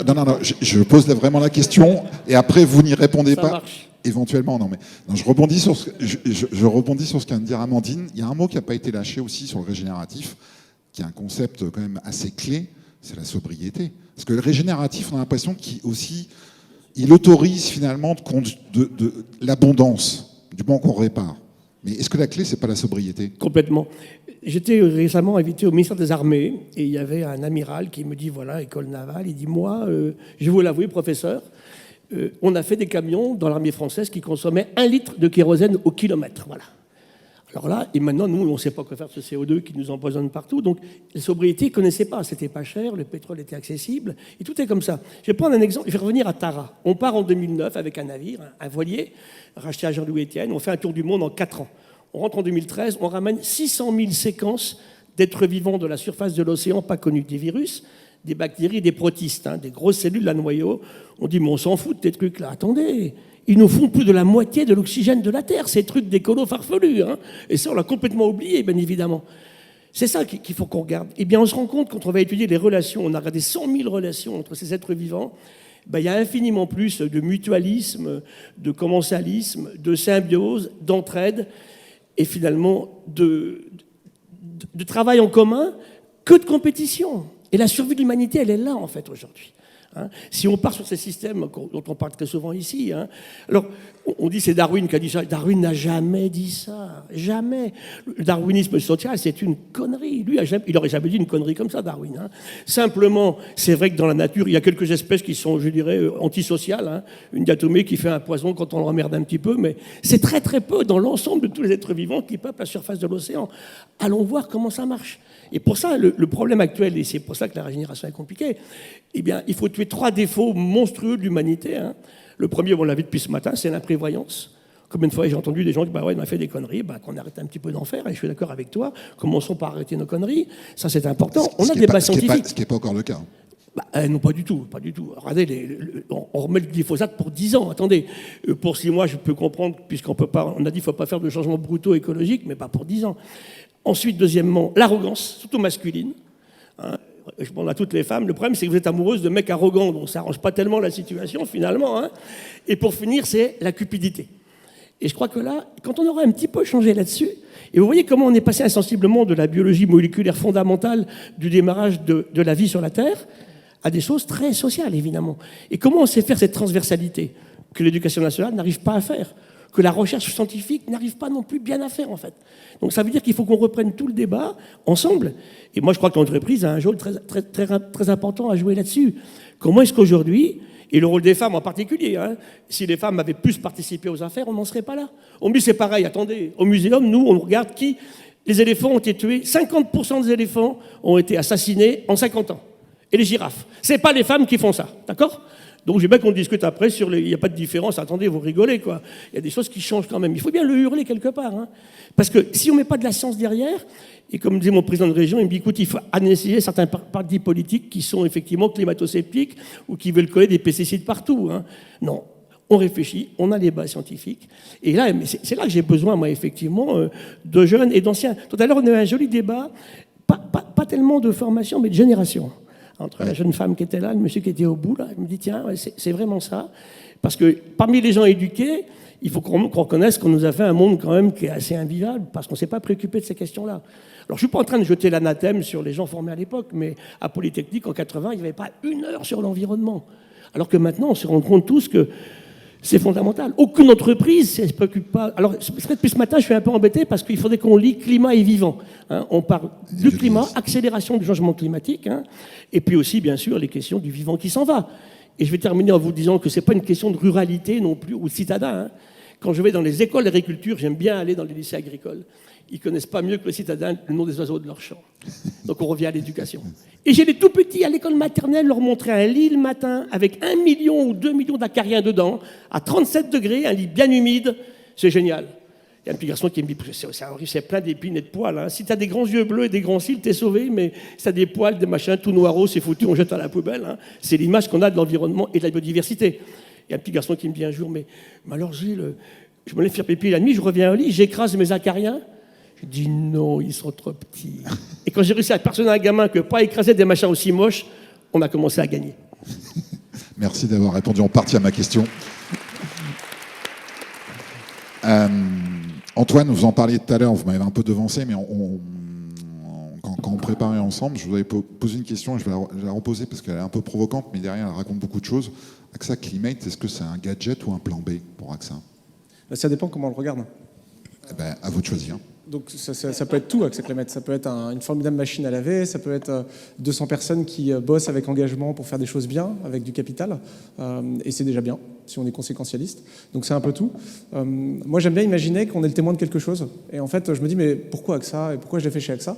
je pose vraiment la question, et après, vous n'y répondez ça pas. Marche. Éventuellement, non, je rebondis sur je rebondis sur ce qu'a de dire Amandine. Il y a un mot qui n'a pas été lâché aussi sur le régénératif, qui est un concept quand même assez clé, c'est la sobriété. Parce que le régénératif, on a l'impression qu'il autorise finalement de l'abondance, du bon qu'on répare. Mais est-ce que la clé, c'est pas la sobriété? Complètement. J'étais récemment invité au ministère des Armées, et il y avait un amiral qui me dit, voilà, école navale, il dit, moi, je vais vous l'avouer, professeur, on a fait des camions dans l'armée française qui consommaient 1 litre de kérosène au kilomètre. Voilà. Alors là, et maintenant, nous, on ne sait pas quoi faire de ce CO2 qui nous empoisonne partout. Donc, la sobriété, ils ne connaissaient pas. C'était pas cher, le pétrole était accessible, et tout est comme ça. Je vais prendre un exemple, je vais revenir à Tara. On part en 2009 avec un navire, un voilier, racheté à Jean-Louis Etienne. On fait un tour du monde en 4 ans. On rentre en 2013, on ramène 600 000 séquences d'êtres vivants de la surface de l'océan, pas connus, des virus, des bactéries, des protistes, des grosses cellules à noyau. On dit, mais on s'en fout de ces trucs-là. Attendez, ils nous font plus de la moitié de l'oxygène de la Terre, ces trucs d'écolos farfelus. Et ça, on l'a complètement oublié, bien évidemment. C'est ça qu'il faut qu'on regarde. Eh bien, on se rend compte, quand on va étudier les relations, on a regardé 100 000 relations entre ces êtres vivants, il y a infiniment plus de mutualisme, de commensalisme, de symbiose, d'entraide, et finalement de travail en commun que de compétition. Et la survie de l'humanité, elle est là, en fait, aujourd'hui. Si on part sur ces systèmes dont on parle très souvent ici, alors on dit c'est Darwin qui a dit ça. Darwin n'a jamais dit ça, jamais. Le darwinisme social, c'est une connerie. Lui, il n'aurait jamais dit une connerie comme ça, Darwin. Simplement, c'est vrai que dans la nature, il y a quelques espèces qui sont, je dirais, antisociales. Une diatomée qui fait un poison quand on l'emmerde un petit peu, mais c'est très très peu dans l'ensemble de tous les êtres vivants qui peuplent la surface de l'océan. Allons voir comment ça marche. Et pour ça, le problème actuel, et c'est pour ça que la régénération est compliquée, eh bien, il faut tuer 3 défauts monstrueux de l'humanité. Le premier, on l'a vu depuis ce matin, c'est l'imprévoyance. Combien de fois j'ai entendu des gens qui on a fait des conneries, qu'on arrête un petit peu d'en faire, et je suis d'accord avec toi, commençons par arrêter nos conneries, ça c'est important. On a des débats scientifiques. Ce qui n'est pas encore le cas. Non, pas du tout. Regardez, on remet le glyphosate pour 10 ans. Attendez, pour 6 mois, je peux comprendre, puisqu'on peut pas, on a dit qu'il ne faut pas faire de changements brutaux écologiques, mais pas pour 10 ans. Ensuite, deuxièmement, l'arrogance, surtout masculine. Je demande à toutes les femmes, le problème c'est que vous êtes amoureuse de mecs arrogants, donc ça n'arrange pas tellement la situation finalement. Et pour finir, c'est la cupidité. Et je crois que là, quand on aura un petit peu changé là-dessus, et vous voyez comment on est passé insensiblement de la biologie moléculaire fondamentale du démarrage de la vie sur la Terre à des choses très sociales, évidemment. Et comment on sait faire cette transversalité que l'éducation nationale n'arrive pas à faire, que la recherche scientifique n'arrive pas non plus bien à faire, en fait. Donc ça veut dire qu'il faut qu'on reprenne tout le débat ensemble. Et moi, je crois que l'entreprise a un rôle très important à jouer là-dessus. Comment est-ce qu'aujourd'hui, et le rôle des femmes en particulier, si les femmes avaient plus participé aux affaires, on n'en serait pas là. Au musée, c'est pareil, attendez, au muséum, nous, on regarde qui... Les éléphants ont été tués, 50% des éléphants ont été assassinés en 50 ans. Et les girafes. C'est pas les femmes qui font ça, d'accord ? Donc j'ai bien qu'on discute après sur il n'y a pas de différence. Attendez, vous rigolez, quoi. Il y a des choses qui changent quand même. Il faut bien le hurler quelque part. Parce que si on ne met pas de la science derrière, et comme disait mon président de région, il me dit, écoute, il faut analyser certains partis politiques qui sont effectivement climato-sceptiques ou qui veulent coller des pesticides partout. Non, on réfléchit, on a les bases scientifiques. Et là, c'est là que j'ai besoin, moi, effectivement, de jeunes et d'anciens. Tout à l'heure, on a eu un joli débat, pas tellement de formation, mais de génération. Entre la jeune femme qui était là, le monsieur qui était au bout, là, je me dis, tiens, c'est vraiment ça. Parce que parmi les gens éduqués, il faut qu'on reconnaisse qu'on nous a fait un monde quand même qui est assez invivable, parce qu'on ne s'est pas préoccupé de ces questions-là. Alors, je ne suis pas en train de jeter l'anathème sur les gens formés à l'époque, mais à Polytechnique, en 80, il n'y avait pas 1 heure sur l'environnement. Alors que maintenant, on se rend compte tous que c'est fondamental. Aucune entreprise ne se préoccupe pas. Alors, depuis ce matin, je suis un peu embêté parce qu'il faudrait qu'on lit climat et vivant. On parle du climat, accélération du changement climatique, et puis aussi, bien sûr, les questions du vivant qui s'en va. Et je vais terminer en vous disant que ce n'est pas une question de ruralité non plus, ou de citadin. Quand je vais dans les écoles d'agriculture, j'aime bien aller dans les lycées agricoles. Ils ne connaissent pas mieux que le citadin le nom des oiseaux de leur champ. Donc on revient à l'éducation. Et j'ai les tout petits à l'école maternelle leur montrer un lit le matin avec 1 million ou 2 millions d'acariens dedans, à 37 degrés, un lit bien humide. C'est génial. Il y a un petit garçon qui me dit, c'est plein d'épines et de poils. Si tu as des grands yeux bleus et des grands cils, t'es sauvé, mais si tu as des poils, des machins tout noirs, c'est foutu, on jette à la poubelle. C'est l'image qu'on a de l'environnement et de la biodiversité. Il y a un petit garçon qui me dit un jour, mais alors Gilles, je me lève faire pipi la nuit, je reviens au lit, j'écrase mes acariens. Je dis non, ils sont trop petits. Et quand j'ai réussi à persuader un gamin que pas écraser des machins aussi moches, on a commencé à gagner. Merci d'avoir répondu en partie à ma question. Antoine, vous en parliez tout à l'heure, vous m'avez un peu devancé, mais quand on préparait ensemble, je vous avais posé une question, et je vais la reposer parce qu'elle est un peu provocante, mais derrière elle raconte beaucoup de choses. AXA Climate, est-ce que c'est un gadget ou un plan B pour AXA ? Ça dépend comment on le regarde. À vous de choisir. Donc ça peut être tout, AXA Climate. Ça peut être une formidable machine à laver, ça peut être 200 personnes qui bossent avec engagement pour faire des choses bien, avec du capital, et c'est déjà bien, si on est conséquentialiste. Donc c'est un peu tout. Moi j'aime bien imaginer qu'on est le témoin de quelque chose, et en fait je me dis mais pourquoi AXA, et pourquoi je l'ai fait chez AXA ?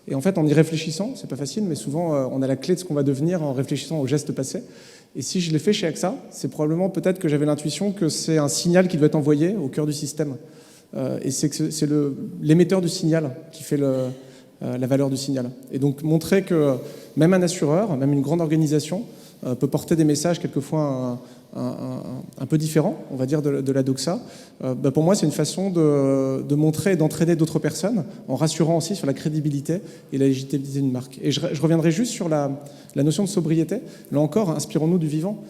Et en fait en y réfléchissant, c'est pas facile, mais souvent on a la clé de ce qu'on va devenir en réfléchissant aux gestes passés. Et si je l'ai fait chez AXA, c'est probablement peut-être que j'avais l'intuition que c'est un signal qui doit être envoyé au cœur du système. Et c'est l'émetteur du signal qui fait la valeur du signal. Et donc montrer que même un assureur, même une grande organisation, peut porter des messages quelquefois un peu différents, on va dire, de la doxa. Pour moi, c'est une façon de montrer et d'entraîner d'autres personnes, en rassurant aussi sur la crédibilité et la légitimité d'une marque. Et je reviendrai juste sur la notion de sobriété. Là encore, inspirons-nous du vivant.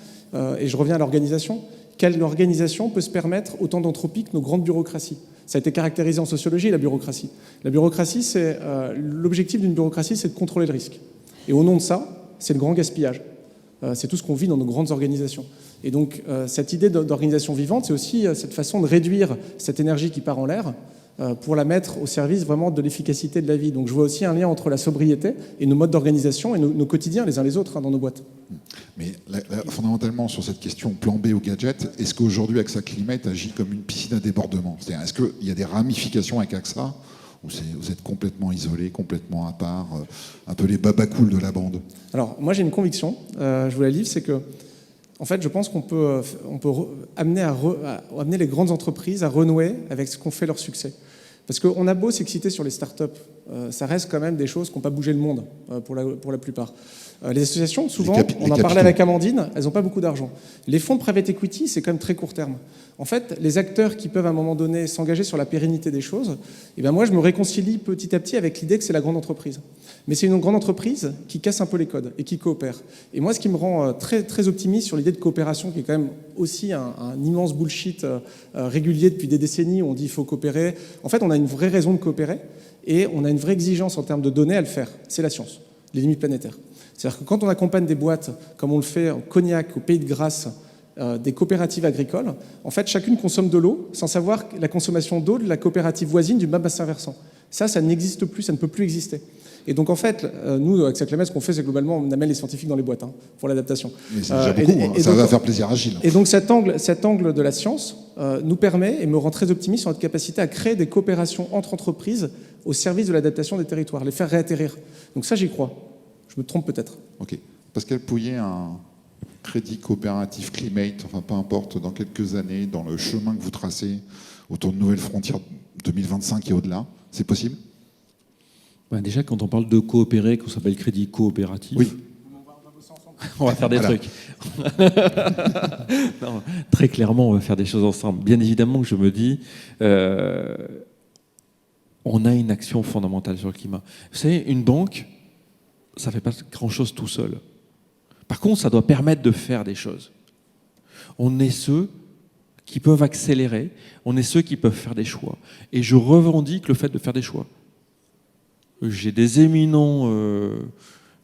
Et je reviens à l'organisation. Quelle organisation peut se permettre autant d'entropie que nos grandes bureaucraties ? Ça a été caractérisé en sociologie, la bureaucratie. La bureaucratie, l'objectif d'une bureaucratie, c'est de contrôler le risque. Et au nom de ça, c'est le grand gaspillage. C'est tout ce qu'on vit dans nos grandes organisations. Et donc, cette idée d'organisation vivante, c'est aussi cette façon de réduire cette énergie qui part en l'air pour la mettre au service vraiment de l'efficacité de la vie. Donc je vois aussi un lien entre la sobriété et nos modes d'organisation et nos quotidiens les uns les autres dans nos boîtes. Mais fondamentalement, sur cette question plan B ou gadget, est-ce qu'aujourd'hui AXA Climate agit comme une piscine à débordement ? C'est-à-dire, est-ce qu'il y a des ramifications avec AXA ou vous êtes complètement isolé, complètement à part, un peu les babacools de la bande ? Alors moi j'ai une conviction, je vous la livre, c'est que En fait, je pense qu'on peut amener les grandes entreprises à renouer avec ce qu'ont fait leur succès. Parce qu'on a beau s'exciter sur les startups, ça reste quand même des choses qui n'ont pas bougé le monde pour la plupart. Les associations, souvent, on en parlait avec Amandine, elles n'ont pas beaucoup d'argent. Les fonds de private equity, c'est quand même très court terme. En fait, les acteurs qui peuvent à un moment donné s'engager sur la pérennité des choses, eh ben moi je me réconcilie petit à petit avec l'idée que c'est la grande entreprise. Mais c'est une grande entreprise qui casse un peu les codes et qui coopère. Et moi, ce qui me rend très, très optimiste sur l'idée de coopération, qui est quand même aussi un immense bullshit régulier depuis des décennies, où on dit qu'il faut coopérer. En fait, on a une vraie raison de coopérer et on a une vraie exigence en termes de données à le faire. C'est la science, les limites planétaires. C'est-à-dire que quand on accompagne des boîtes, comme on le fait en Cognac, au Pays de Grasse, des coopératives agricoles, en fait, chacune consomme de l'eau sans savoir la consommation d'eau de la coopérative voisine du même bassin versant. Ça n'existe plus, ça ne peut plus exister. Et donc, en fait, nous, avec Saclamet, ce qu'on fait, c'est globalement, on amène les scientifiques dans les boîtes pour l'adaptation. Mais c'est déjà beaucoup, ça va faire plaisir à Gilles. Et donc, cet angle de la science nous permet et me rend très optimiste sur notre capacité à créer des coopérations entre entreprises au service de l'adaptation des territoires, les faire réatterrir. Donc ça, j'y crois. Je me trompe peut-être. Ok. Pascal Pouillet, un crédit coopératif Climate, enfin peu importe, dans quelques années, dans le chemin que vous tracez autour de nouvelles frontières 2025 et au-delà, c'est possible ? Déjà, quand on parle de coopérer, qu'on s'appelle crédit coopératif, oui. On va faire des trucs. Non, très clairement, on va faire des choses ensemble. Bien évidemment que je me dis, on a une action fondamentale sur le climat. Vous savez, une banque, ça ne fait pas grand-chose tout seul. Par contre, ça doit permettre de faire des choses. On est ceux qui peuvent accélérer, on est ceux qui peuvent faire des choix. Et je revendique le fait de faire des choix. J'ai des éminents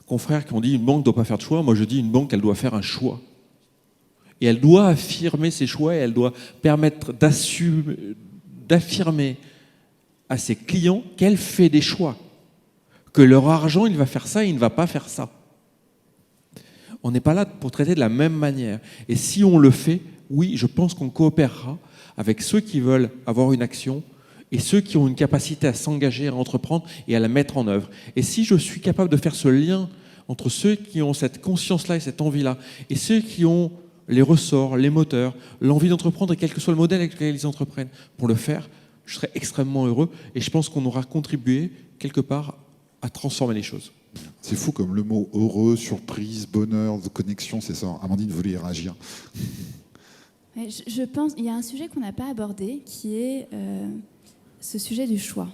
confrères qui ont dit une banque ne doit pas faire de choix. Moi, je dis une banque, elle doit faire un choix. Et elle doit affirmer ses choix et elle doit permettre d'affirmer à ses clients qu'elle fait des choix. Que leur argent, il va faire ça et il ne va pas faire ça. On n'est pas là pour traiter de la même manière. Et si on le fait, oui, je pense qu'on coopérera avec ceux qui veulent avoir une action et ceux qui ont une capacité à s'engager, à entreprendre et à la mettre en œuvre. Et si je suis capable de faire ce lien entre ceux qui ont cette conscience-là et cette envie-là et ceux qui ont les ressorts, les moteurs, l'envie d'entreprendre et quel que soit le modèle avec lequel ils entreprennent pour le faire, je serai extrêmement heureux et je pense qu'on aura contribué quelque part à transformer les choses. C'est fou comme le mot heureux, surprise, bonheur, connexion, c'est ça. Amandine voulait réagir. Je pense qu'il y a un sujet qu'on n'a pas abordé qui est ce sujet du choix.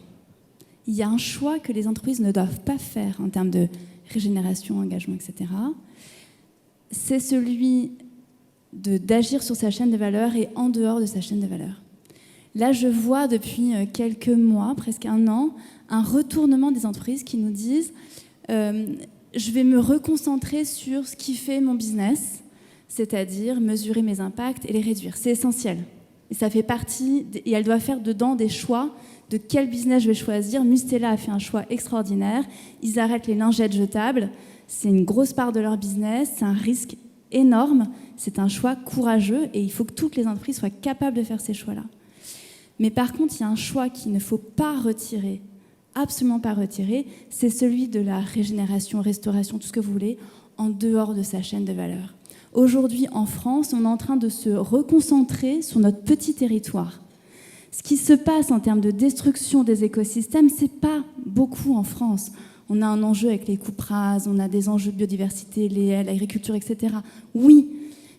Il y a un choix que les entreprises ne doivent pas faire en termes de régénération, engagement, etc. C'est celui d'agir sur sa chaîne de valeur et en dehors de sa chaîne de valeur. Là, je vois depuis quelques mois, presque un an, un retournement des entreprises qui nous disent je vais me reconcentrer sur ce qui fait mon business, c'est-à-dire mesurer mes impacts et les réduire. C'est essentiel. Et ça fait partie, et elle doit faire dedans des choix de quel business je vais choisir. Mustela a fait un choix extraordinaire. Ils arrêtent les lingettes jetables. C'est une grosse part de leur business. C'est un risque énorme. C'est un choix courageux et il faut que toutes les entreprises soient capables de faire ces choix-là. Mais par contre, il y a un choix qu'il ne faut pas retirer, absolument pas retirer, c'est celui de la régénération, restauration, tout ce que vous voulez, en dehors de sa chaîne de valeur. Aujourd'hui, en France, on est en train de se reconcentrer sur notre petit territoire. Ce qui se passe en termes de destruction des écosystèmes, c'est pas beaucoup en France. On a un enjeu avec les coupes rases, on a des enjeux de biodiversité, l'agriculture, etc. Oui,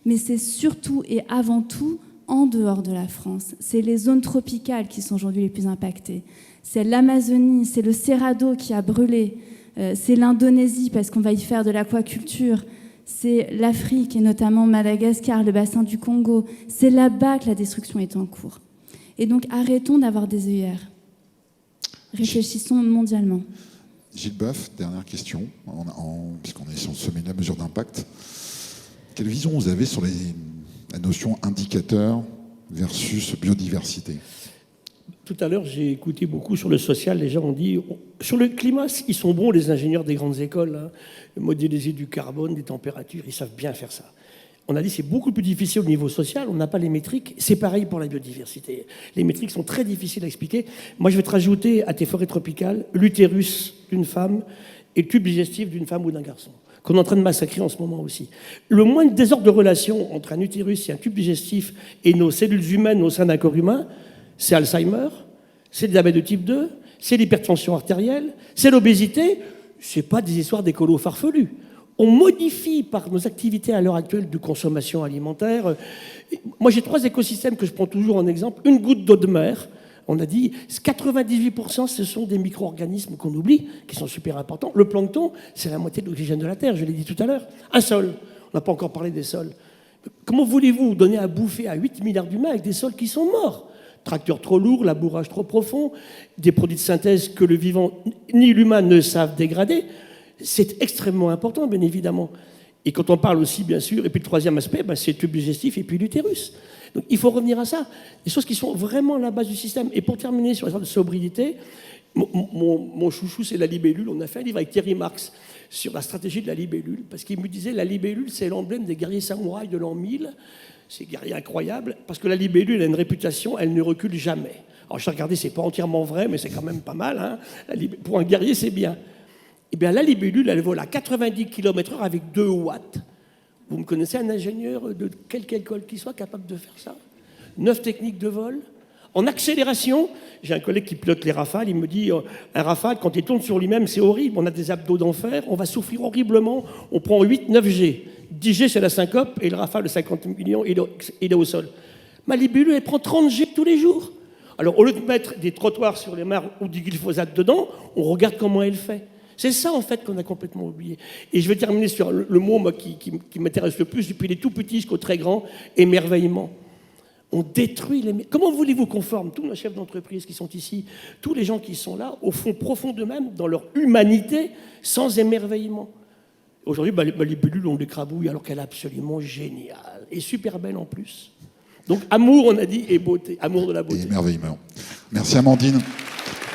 mais c'est surtout et avant tout en dehors de la France. C'est les zones tropicales qui sont aujourd'hui les plus impactées. C'est l'Amazonie, c'est le Cerrado qui a brûlé, c'est l'Indonésie parce qu'on va y faire de l'aquaculture, c'est l'Afrique et notamment Madagascar, le bassin du Congo. C'est là-bas que la destruction est en cours. Et donc arrêtons d'avoir des œillères. Réfléchissons mondialement. Gilles Boeuf, dernière question, puisqu'on est sur le sommet de la mesure d'impact. Quelle vision vous avez sur la notion indicateur versus biodiversité ? Tout à l'heure, j'ai écouté beaucoup sur le social. Les gens ont dit, sur le climat, ils sont bons, les ingénieurs des grandes écoles, modéliser du carbone, des températures, ils savent bien faire ça. On a dit c'est beaucoup plus difficile au niveau social, on n'a pas les métriques. C'est pareil pour la biodiversité. Les métriques sont très difficiles à expliquer. Moi, je vais te rajouter à tes forêts tropicales l'utérus d'une femme et le tube digestif d'une femme ou d'un garçon. qu'on est en train de massacrer en ce moment aussi. Le moindre désordre de relation entre un utérus et un tube digestif et nos cellules humaines au sein d'un corps humain, c'est Alzheimer, c'est le diabète de type 2, c'est l'hypertension artérielle, c'est l'obésité, c'est pas des histoires d'écolo farfelus. On modifie par nos activités à l'heure actuelle de consommation alimentaire. Moi, j'ai 3 écosystèmes que je prends toujours en exemple. Une goutte d'eau de mer, on a dit 98%, ce sont des micro-organismes qu'on oublie, qui sont super importants. Le plancton, c'est la moitié de l'oxygène de la Terre, je l'ai dit tout à l'heure. Un sol, on n'a pas encore parlé des sols. Comment voulez-vous donner à bouffer à 8 milliards d'humains avec des sols qui sont morts? Tracteurs trop lourds, labourage trop profond, des produits de synthèse que le vivant ni l'humain ne savent dégrader. C'est extrêmement important, bien évidemment. Et quand on parle aussi, bien sûr, et puis le troisième aspect, c'est le tube digestif et puis l'utérus. Donc il faut revenir à ça. Des choses qui sont vraiment la base du système. Et pour terminer sur la sorte de sobriété, mon chouchou, c'est la libellule. On a fait un livre avec Thierry Marx sur la stratégie de la libellule, parce qu'il me disait la libellule, c'est l'emblème des guerriers samouraïs de l'an 1000. C'est guerrier incroyable, parce que la libellule a une réputation, elle ne recule jamais. Alors j'ai regardé, c'est pas entièrement vrai, mais c'est quand même pas mal. Hein. Pour un guerrier, c'est bien. Eh bien, la libellule, elle vole à 90 km/h avec 2 watts. Vous me connaissez, un ingénieur de quelque école qu'il soit capable de faire ça? 9 techniques de vol. En accélération, j'ai un collègue qui pilote les Rafales, il me dit, un Rafale, quand il tourne sur lui-même, c'est horrible, on a des abdos d'enfer, on va souffrir horriblement, on prend 8-9 G. 10 G, c'est la syncope, et le Rafale de 50 millions, il est au sol. Ma libellule, elle prend 30 G tous les jours. Alors, au lieu de mettre des trottoirs sur les mares ou du glyphosate dedans, on regarde comment elle fait. C'est ça, en fait, qu'on a complètement oublié. Et je vais terminer sur le mot moi, qui m'intéresse le plus, depuis les tout petits jusqu'aux très grands, émerveillement. On détruit les... Comment voulez-vous qu'on forme tous nos chefs d'entreprise qui sont ici, tous les gens qui sont là, au fond profond d'eux-mêmes, dans leur humanité, sans émerveillement? Aujourd'hui, les libellules, on l'écrabouille alors qu'elle est absolument géniale et super belle en plus. Donc, amour, on a dit, et beauté. Amour de la beauté. Et émerveillement. Merci Amandine.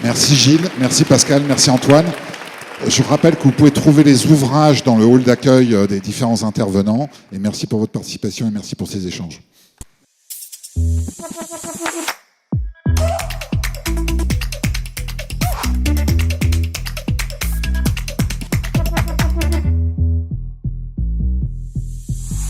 Merci Gilles. Merci Pascal. Merci Antoine. Je vous rappelle que vous pouvez trouver les ouvrages dans le hall d'accueil des différents intervenants. Et merci pour votre participation et merci pour ces échanges.